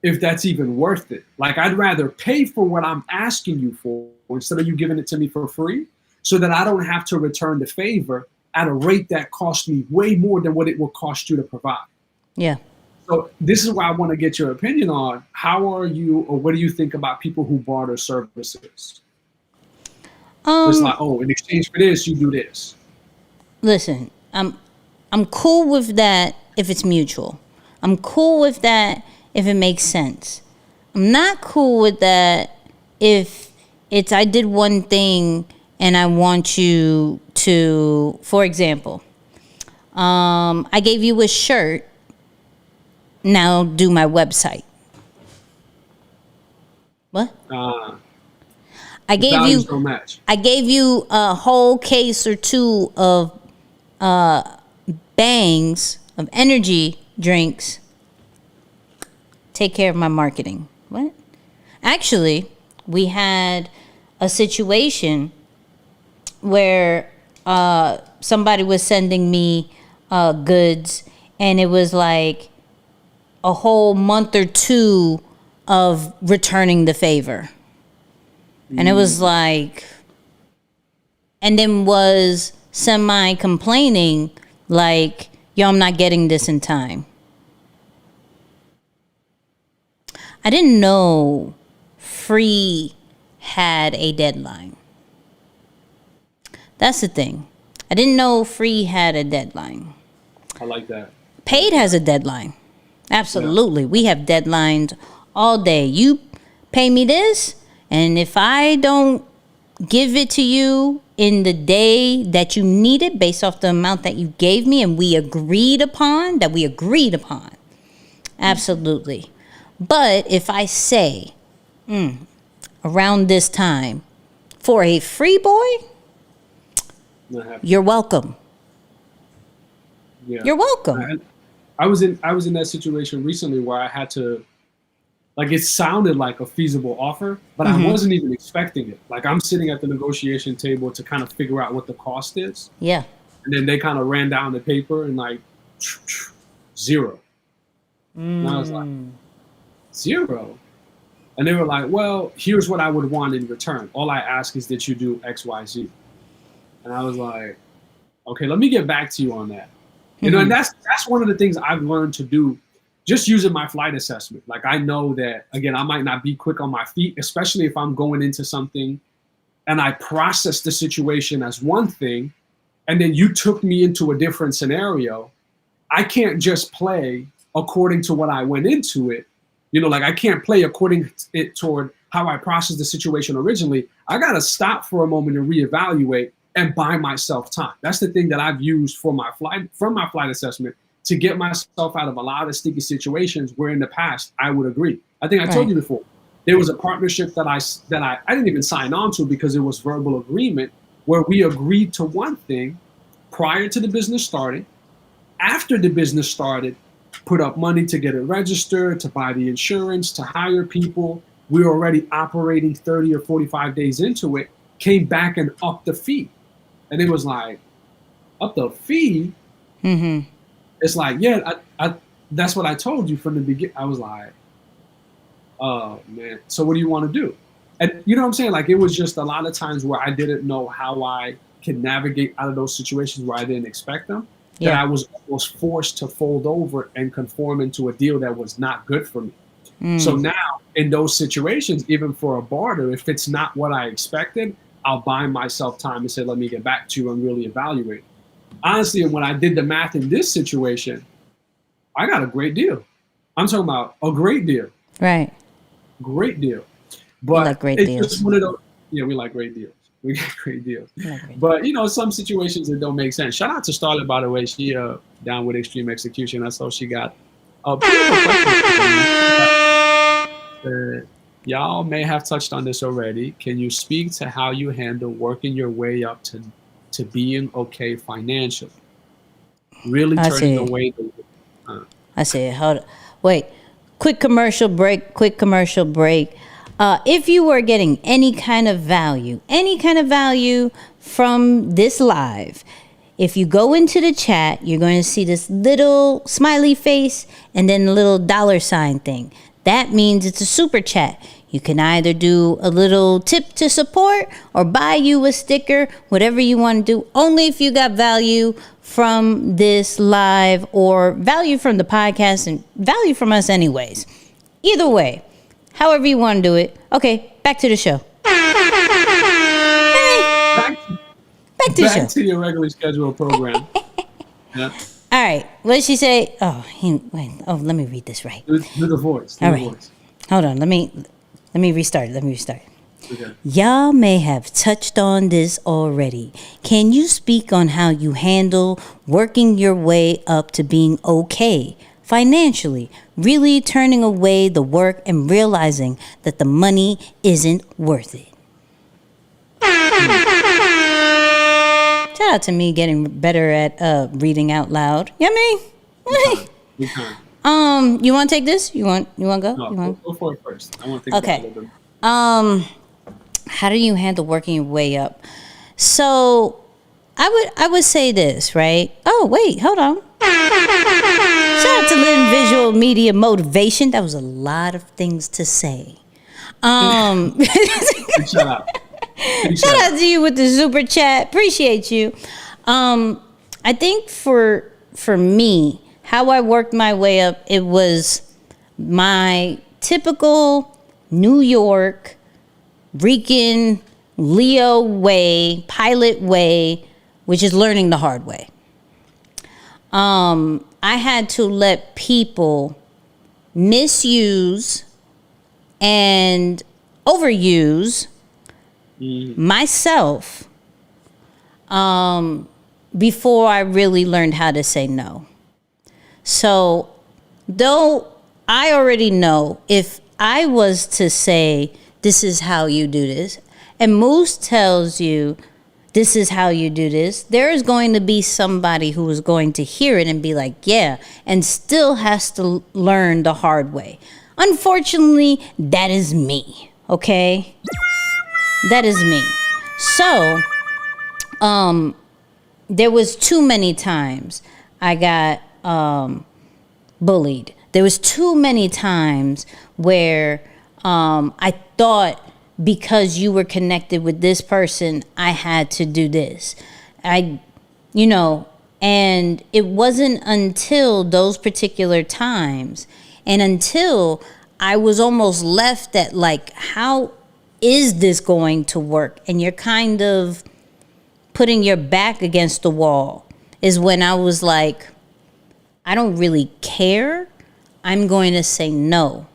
if that's even worth it. Like, I'd rather pay for what I'm asking you for instead of you giving it to me for free, so that I don't have to return the favor at a rate that costs me way more than what it will cost you to provide. Yeah. So this is why I want to get your opinion on how are you, or what do you think about people who barter services? It's like, in exchange for this, you do this. Listen, I'm cool with that if it's mutual. I'm cool with that if it makes sense. I'm not cool with that if it's I did one thing and I want you to, for example, I gave you a shirt. Now do my website. What? I gave you. Don't match. I gave you a whole case or two of bangs of energy drinks. Take care of my marketing. What? Actually, we had a situation where somebody was sending me goods, and it was like a whole month or two of returning the favor. And it was like, and then was semi-complaining, like, yo, I'm not getting this in time. I didn't know Free had a deadline. That's the thing. I didn't know Free had a deadline. I like that. Paid has a deadline. Absolutely. Yeah. We have deadlines all day. You pay me this, and if I don't give it to you in the day that you need it based off the amount that you gave me and we agreed upon, absolutely. But if I say, around this time, for a free boy, you're welcome. Yeah. You're welcome. I was in that situation recently where I had to, like, it sounded like a feasible offer, but I wasn't even expecting it. Like, I'm sitting at the negotiation table to kind of figure out what the cost is. Yeah. And then they kind of ran down the paper and like, zero. And I was like, zero? And they were like, well, here's what I would want in return. All I ask is that you do X, Y, Z. And I was like, okay, let me get back to you on that. You know, and that's one of the things I've learned to do just using my flight assessment. Like, I know that, again, I might not be quick on my feet, especially if I'm going into something and I process the situation as one thing, and then you took me into a different scenario. I can't just play according to what I went into it. You know, like, I can't play according it toward how I processed the situation originally. I got to stop for a moment and reevaluate and buy myself time. That's the thing that I've used from my flight assessment to get myself out of a lot of sticky situations where in the past I would agree. I think I told you before, there was a partnership that I didn't even sign on to because it was verbal agreement, where we agreed to one thing prior to the business starting. After the business started, put up money to get it registered, to buy the insurance, to hire people. We were already operating 30 or 45 days into it, came back and upped the fee. And it was like, up the fee? It's like, yeah, I that's what I told you from the beginning. I was like, oh, man. So what do you want to do? And you know what I'm saying? Like, it was just a lot of times where I didn't know how I can navigate out of those situations where I didn't expect them. That I was forced to fold over and conform into a deal that was not good for me. So now in those situations, even for a barter, if it's not what I expected, I'll buy myself time and say, let me get back to you and really evaluate. Honestly, when I did the math in this situation, I got a great deal. I'm talking about a great deal. Right. Great deal. But like great deals. Just one of those, yeah, we like great deals. We got great deals. But, you know, some situations that don't make sense. Shout out to Starlet, by the way. She down with Extreme Execution. I saw she got a beautiful question. Y'all may have touched on this already. Can you speak to how you handle working your way up to being okay financially? Really turning away the... I see. Wait. Quick commercial break. If you were getting any kind of value from this live, if you go into the chat, you're going to see this little smiley face and then a little $sign thing. That means it's a super chat. You can either do a little tip to support or buy you a sticker, whatever you want to do. Only if you got value from this live or value from the podcast and value from us anyways. Either way, however you want to do it. Okay, back to the show. Back to the show. Back to your regularly scheduled program. Yeah. All right. What did she say? Let me read this right. Do the voice. All right. Hold on. Let me restart it. Okay. Y'all may have touched on this already. Can you speak on how you handle working your way up to being okay financially, really turning away the work and realizing that the money isn't worth it? Shout out to me getting better at reading out loud. You know what I mean? You want to take this? You want to go? No, go for it first. I want to think about it a little bit. How do you handle working your way up? So I would say this, right? Oh, wait, hold on. Shout out to Living Visual Media Motivation. That was a lot of things to say. Shout out. Shout out to you with the super chat. Appreciate you. I think for me, how I worked my way up, it was my typical New York, Rican, Leo way, pilot way, which is learning the hard way. I had to let people misuse and overuse myself before I really learned how to say no. So, though I already know if I was to say, this is how you do this, and Moose tells you, this is how you do this, there is going to be somebody who is going to hear it and be like, yeah, and still has to learn the hard way. Unfortunately, that is me, okay? That is me. So, there was too many times I got bullied. There was too many times where I thought because you were connected with this person, I had to do this. And it wasn't until those particular times and until I was almost left at like, how is this going to work? And you're kind of putting your back against the wall is when I was like, I don't really care. I'm going to say no,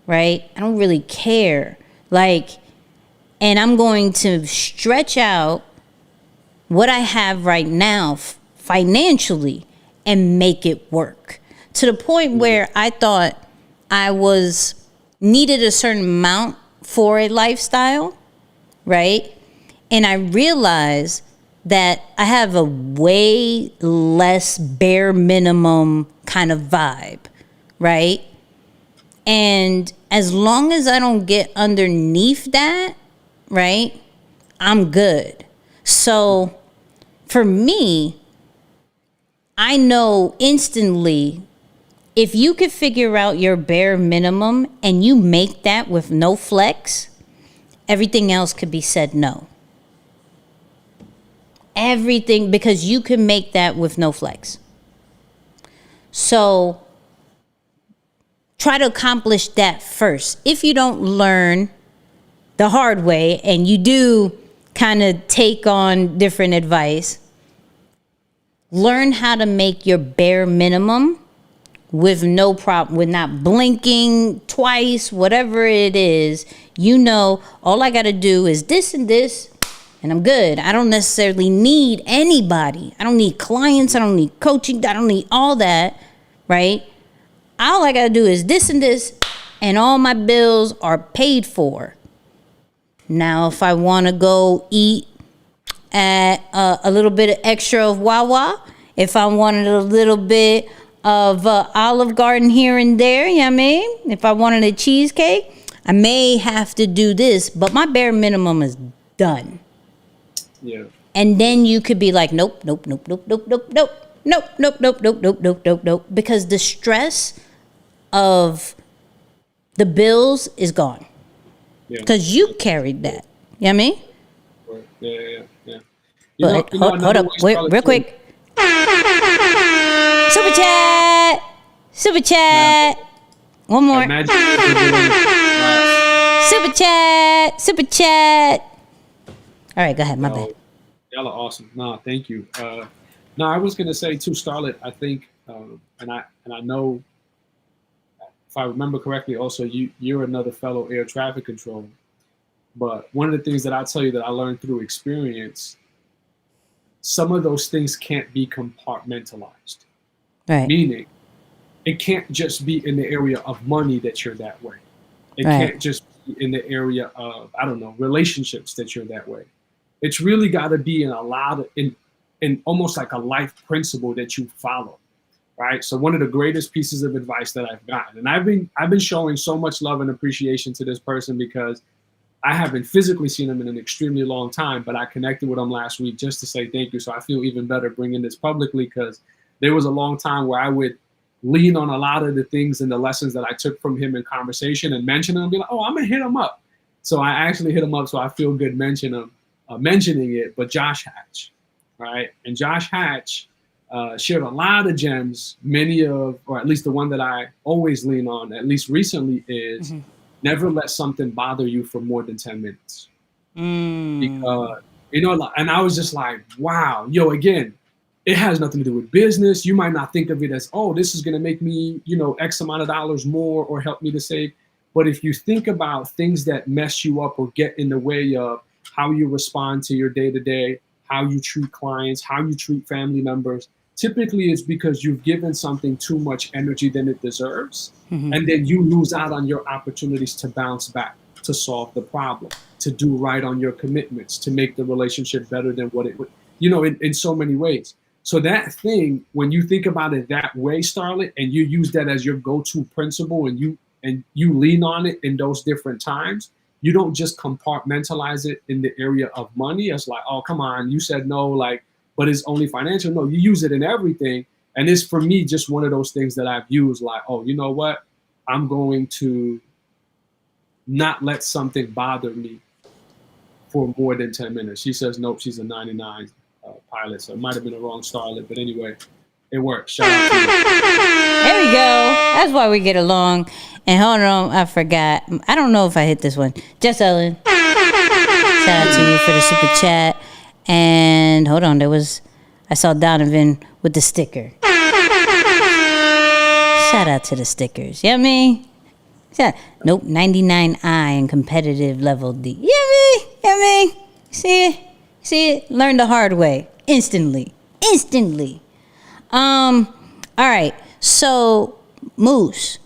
right? I don't really care. And I'm going to stretch out what I have right now financially and make it work to the point where I thought I needed a certain amount for a lifestyle, right? And I realized that I have a way less bare minimum kind of vibe, right? And as long as I don't get underneath that, right, I'm good. So for me, I know instantly if you could figure out your bare minimum and you make that with no flex, everything else could be said no. Everything, because you can make that with no flex. So try to accomplish that first. If you don't learn the hard way and you do kind of take on different advice, learn how to make your bare minimum with no problem, with not blinking twice, whatever it is. All I got to do is this and this, and I'm good. I don't necessarily need anybody. I don't need clients. I don't need coaching. I don't need all that, right? All I got to do is this and this, and all my bills are paid for. Now, if I want to go eat at a little bit of extra of Wawa, if I wanted a little bit of Olive Garden here and there, you know what I mean? If I wanted a cheesecake, I may have to do this, but my bare minimum is done. Yeah. And then you could be like, nope, nope, nope, nope, nope, nope, nope, nope, nope, nope, nope, nope, nope, nope, nope, because the stress of the bills is gone. Because you carried that. You know what I mean? Yeah. But hold up, wait, real quick. Super chat. One more. Super chat. All right, go ahead. My bad. Y'all are awesome. No, thank you. I was gonna say too, Starlet. I think, and I know, if I remember correctly, also you're another fellow air traffic controller, But one of the things that I tell you that I learned through experience, some of those things can't be compartmentalized. Right. Meaning, it can't just be in the area of money that you're that way. It Right. can't just be in the area of, I don't know, relationships that you're that way. It's really got to be in a lot of, in almost like a life principle that you follow, right? So one of the greatest pieces of advice that I've gotten, and I've been showing so much love and appreciation to this person because I haven't physically seen him in an extremely long time, but I connected with him last week just to say thank you. So I feel even better bringing this publicly, because there was a long time where I would lean on a lot of the things and the lessons that I took from him in conversation and mention them and be like, oh, I'm gonna hit him up. So I actually hit him up, so I feel good mentioning it. But Josh Hatch, right? And Josh Hatch shared a lot of gems. Many of, or at least the one that I always lean on, at least recently, is never let something bother you for more than 10 minutes. Because, and I was just like, wow, again, it has nothing to do with business. You might not think of it as, oh, this is going to make me, X amount of dollars more or help me to save. But if you think about things that mess you up or get in the way of how you respond to your day-to-day, how you treat clients, how you treat family members, typically it's because you've given something too much energy than it deserves. And then you lose out on your opportunities to bounce back, to solve the problem, to do right on your commitments, to make the relationship better than what it would, in so many ways. So that thing, when you think about it that way, Starlet, and you use that as your go-to principle and you lean on it in those different times, you don't just compartmentalize it in the area of money. It's like, oh, come on, you said no, but it's only financial. No, you use it in everything. And it's, for me, just one of those things that I've used, like, oh, you know what? I'm going to not let something bother me for more than 10 minutes. She says, nope, she's a 99 pilot. So it might have been a wrong Starlet. But anyway, it worked. Shout out to you. There we go. That's why we get along. And hold on, I forgot. I don't know if I hit this one. Just Ellen. Shout out to you for the super chat. And hold on, I saw Donovan with the sticker. Shout out to the stickers. You know what I mean? Nope, 99I and competitive level D. You know what I mean? See it? Learn the hard way. Instantly. All right. So, Moose,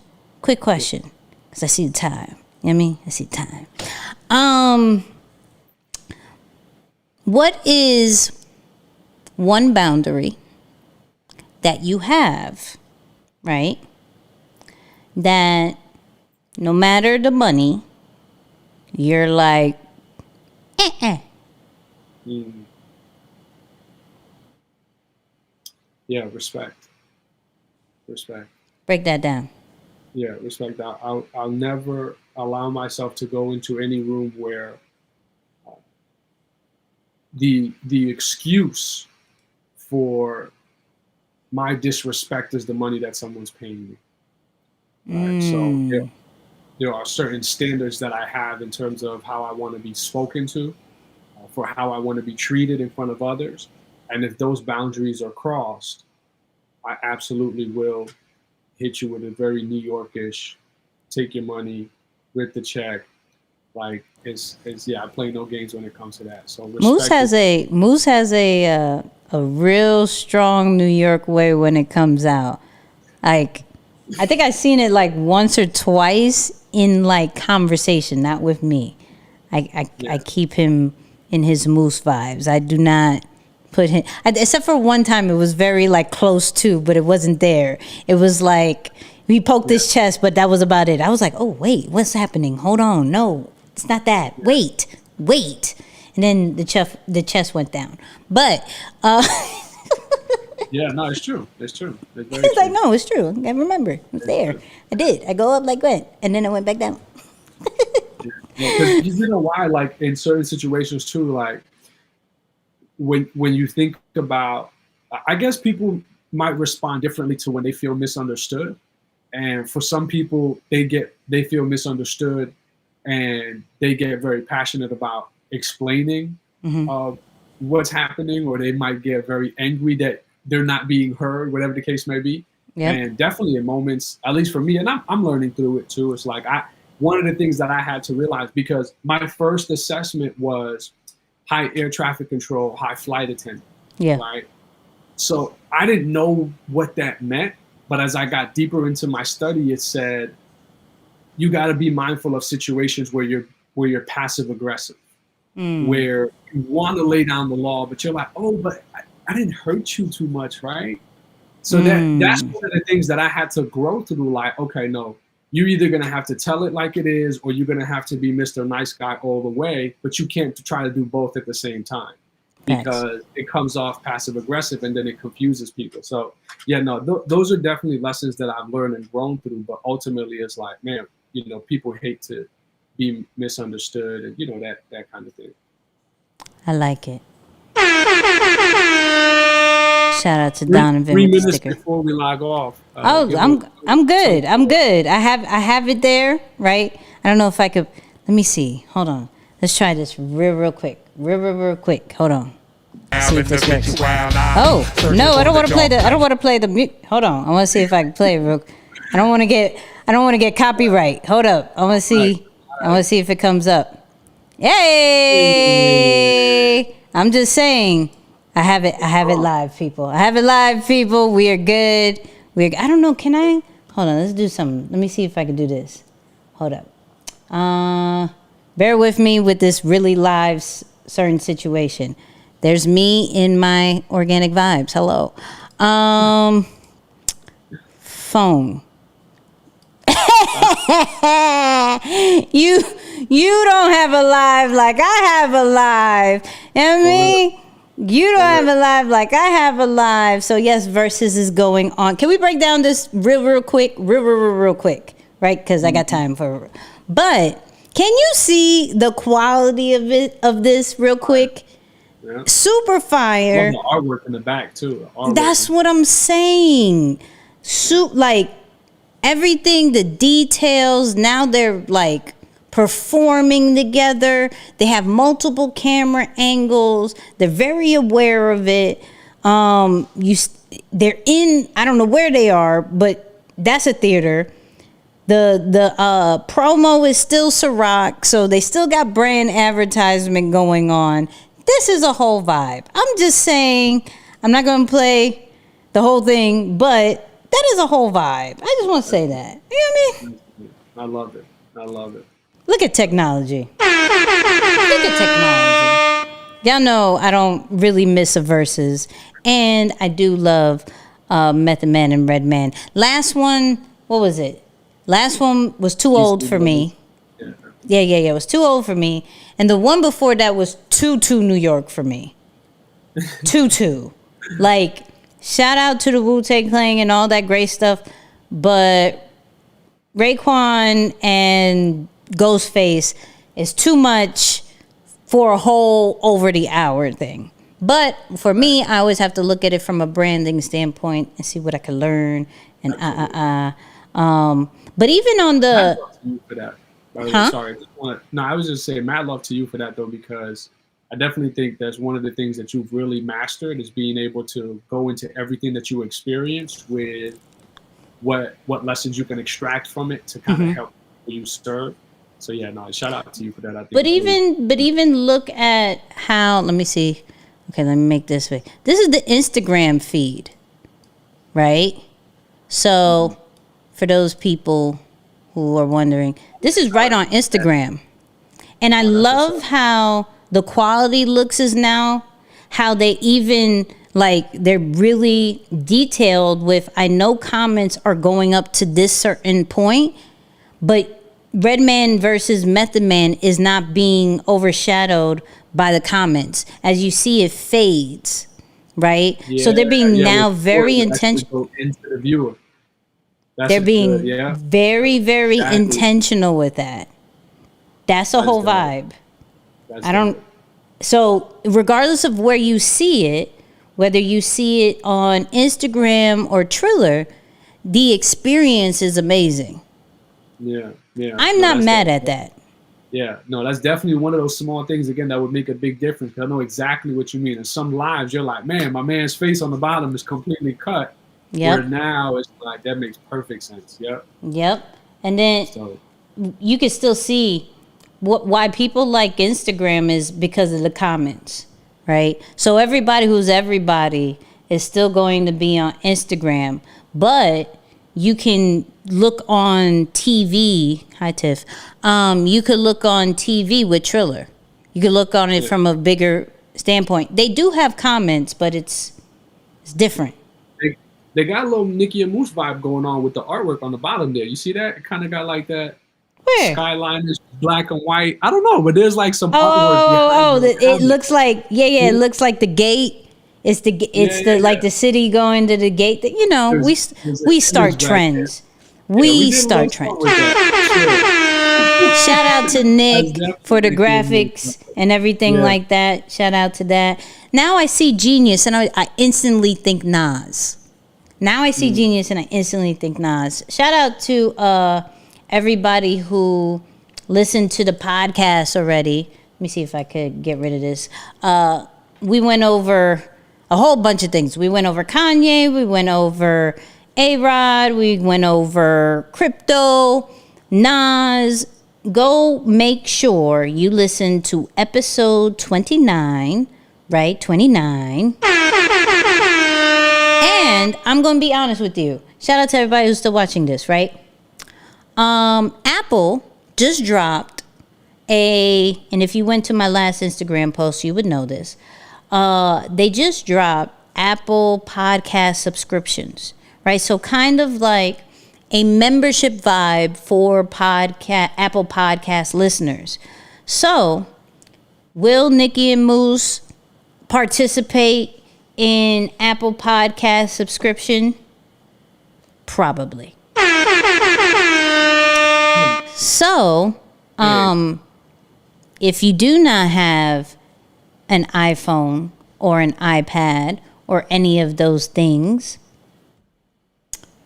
quick question. Because I see the time. You know what I mean? I see the time. What is one boundary that you have, right, that no matter the money, you're like, Yeah, respect. Break that down. Yeah, respect. I'll never allow myself to go into any room where the excuse for my disrespect is the money that someone's paying me. Right? So there are certain standards that I have in terms of how I want to be spoken to, for how I want to be treated in front of others. And if those boundaries are crossed, I absolutely will hit you with a very New Yorkish, take your money, rip the check. Like it's I play no games when it comes to that. So Moose has a real strong New York way when it comes out. Like, I think I've seen it like once or twice in like conversation, not with me. I keep him in his Moose vibes. I do not put him, except for one time it was very like close to, but it wasn't there. It was like he poked his chest, but that was about it. I was like, oh wait, what's happening? Hold on, no, it's not that. Wait, and then the chest went down. But yeah, no, it's true. It's very it's like, no, it's true. I remember. It's there. True. I did. I go up like went, and then I went back down. Because you know why? Like in certain situations too, like when you think about, I guess people might respond differently to when they feel misunderstood, and for some people they feel misunderstood, and they get very passionate about explaining what's happening, or they might get very angry that they're not being heard, whatever the case may be. Yep. And definitely in moments, at least for me, and I'm learning through it too. It's like one of the things that I had to realize, because my first assessment was high air traffic control, high flight attendant. Yeah. Right. So I didn't know what that meant. But as I got deeper into my study, it said, you got to be mindful of situations where you're passive aggressive, where you want to lay down the law, but you're like, oh, but I didn't hurt you too much, right? So that's one of the things that I had to grow through. Like, okay, no, you're either going to have to tell it like it is, or you're going to have to be Mr. Nice Guy all the way, but you can't try to do both at the same time, because it comes off passive aggressive and then it confuses people. So yeah, no, those are definitely lessons that I've learned and grown through, but ultimately it's like, man, you know, people hate to be misunderstood and, you know, that kind of thing. I like it. Shout out to Donovan. 3 minutes before we log off. I'm good. I'm good. I have it there, right? I don't know if I could. Let me see. Hold on. Let's try this real quick. Real quick. Hold on. See if this works. Oh no, I don't want to play the. I don't want to play the. Hold on. I want to see if I can play it real. I don't want to get copyright. Hold up. I want to see. I want to see if it comes up. Yay! I'm just saying. I have it live, people. I have it live, people. We are good. I don't know. Can I? Hold on. Let's do something. Let me see if I can do this. Hold up. Bear with me with this really live certain situation. There's me in my organic vibes. Hello. Phone. You don't have a live like I have a live. You know what I mean? You don't have a live like I have a live. So yes, Versus is going on. Can we break down this real quick? Real quick, right? Because I got time for. But can you see the quality of this real quick? Yeah. Super fire. Well, the artwork in the back too. That's what I'm saying. Like everything, the details. Now they're like performing together. They have multiple camera angles. They're very aware of it. They're in. I don't know where they are, but that's a theater. The promo is still Ciroc, so they still got brand advertisement going on. This is a whole vibe. I'm just saying, I'm not going to play the whole thing, but that is a whole vibe. I just want to say that. You know what I mean? I love it. Look at technology. Y'all know I don't really miss a Versus, and I do love Method Man and Redman. Last one, what was it? Last one was too old for me. Yeah. It was too old for me. And the one before that was too New York for me. Too. Like, shout out to the Wu-Tang Clan and all that great stuff. But Raekwon and Ghostface is too much for a whole over the hour thing. But for me, I always have to look at it from a branding standpoint and see what I can learn. And but even on the... Mad love to you for that. Sorry. I was just saying mad love to you for that, though, because I definitely think that's one of the things that you've really mastered is being able to go into everything that you experienced with what lessons you can extract from it to kind of help you serve. So yeah, no, shout out to you for that. I think but even look at how, let me see. Okay, let me make this way. This is the Instagram feed, right? So for those people who are wondering, this is right on Instagram. And I love how the quality looks is now, how they even, like, they're really detailed with, I know comments are going up to this certain point, but Redman versus Method Man is not being overshadowed by the comments. As you see, it fades, right? Yeah, so they're being now very intentional. Into the viewer. They're being very, very intentional with that. That's a whole vibe. So regardless of where you see it, whether you see it on Instagram or Triller, the experience is amazing. Yeah. I'm not mad at that. Yeah, no, that's definitely one of those small things, again, that would make a big difference. I know exactly what you mean. In some lives, you're like, man, my man's face on the bottom is completely cut. Where now it's like, that makes perfect sense. Yep. And then you can still see why people like Instagram is because of the comments, right? So everybody who's everybody is still going to be on Instagram, but you can look on TV. Hi, Tiff. You could look on TV with Triller. You could look on it from a bigger standpoint. They do have comments, but it's different. They got a little Nicky and Moose vibe going on with the artwork on the bottom there. You see that? It kind of got like that. Where? Skyline is black and white. I don't know, but there's like some artwork. It looks like it looks like the gate. It's like the city going to the gate. That, you know, we start trends. We start trends. Shout out to Nick for the graphics and everything like that. Shout out to that. Now I see Genius and I instantly think Nas. Now I see Genius and I instantly think Nas. Shout out to everybody who listened to the podcast already. Let me see if I could get rid of this. We went over a whole bunch of things. We went over Kanye. We went over A-Rod. We went over crypto, Nas. Go make sure you listen to episode 29, right? 29. And I'm going to be honest with you. Shout out to everybody who's still watching this, right? Apple just dropped and if you went to my last Instagram post, you would know this. They just dropped Apple podcast subscriptions, right? So kind of like a membership vibe for Apple podcast listeners. So will Nicky and Moose participate in Apple podcast subscription? Probably. So, if you do not have an iPhone or an iPad or any of those things,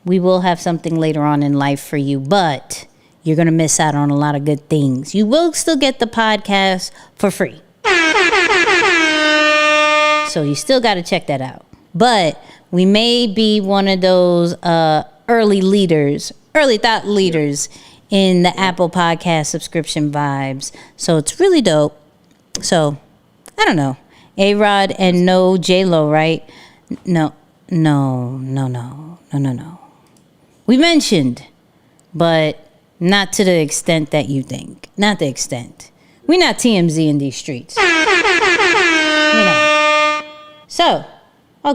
we will have something later on in life for you, but you're going to miss out on a lot of good things. You will still get the podcast for free. So you still got to check that out. But we may be one of those early thought leaders in the Apple podcast subscription vibes. So it's really dope. So, I don't know. A-Rod and no J-Lo, right? No. We mentioned, but not to the extent that you think. Not the extent. We're not TMZ in these streets. You know. So,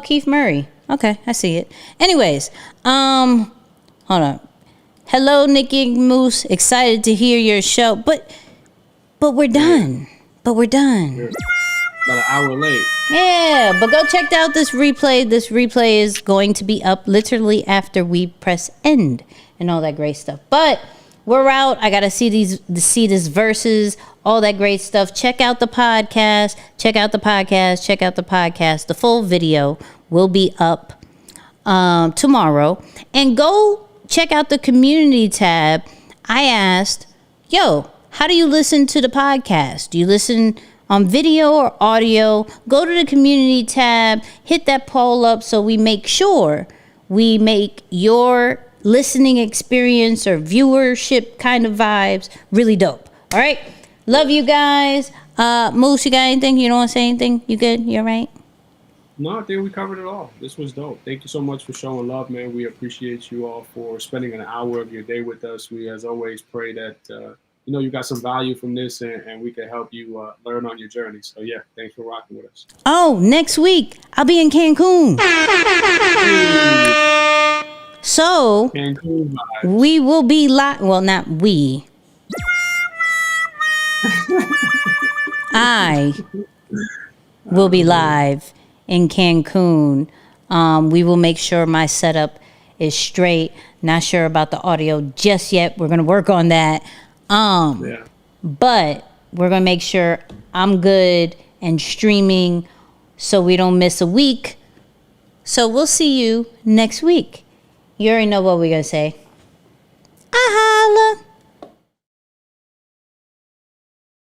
Keith Murray. Okay, I see it. Anyways, hold on. Hello, Nicky and Moose. Excited to hear your show, but we're done. We're about an hour late. Yeah, but go check out this replay. This replay is going to be up literally after we press end and all that great stuff. But we're out. I gotta see this verses, all that great stuff. Check out the podcast. The full video will be up tomorrow. And go check out the community tab. I asked, how do you listen to the podcast? Do you listen on video or audio? Go to the community tab, hit that poll up so we make sure we make your listening experience or viewership kind of vibes really dope. All right? Love you guys. Moose, you got anything? You don't want to say anything? You good? You all right? No, I think we covered it all. This was dope. Thank you so much for showing love, man. We appreciate you all for spending an hour of your day with us. We, as always, pray that you got some value from this and we can help you learn on your journey. So, yeah, thanks for rocking with us. Oh, next week, I'll be in Cancun. So, Cancun vibes. We will be live. Well, not we. I will be live in Cancun. We will make sure my setup is straight. Not sure about the audio just yet. We're going to work on that. But we're going to make sure I'm good and streaming so we don't miss a week. So we'll see you next week. You already know what we're going to say. I holla.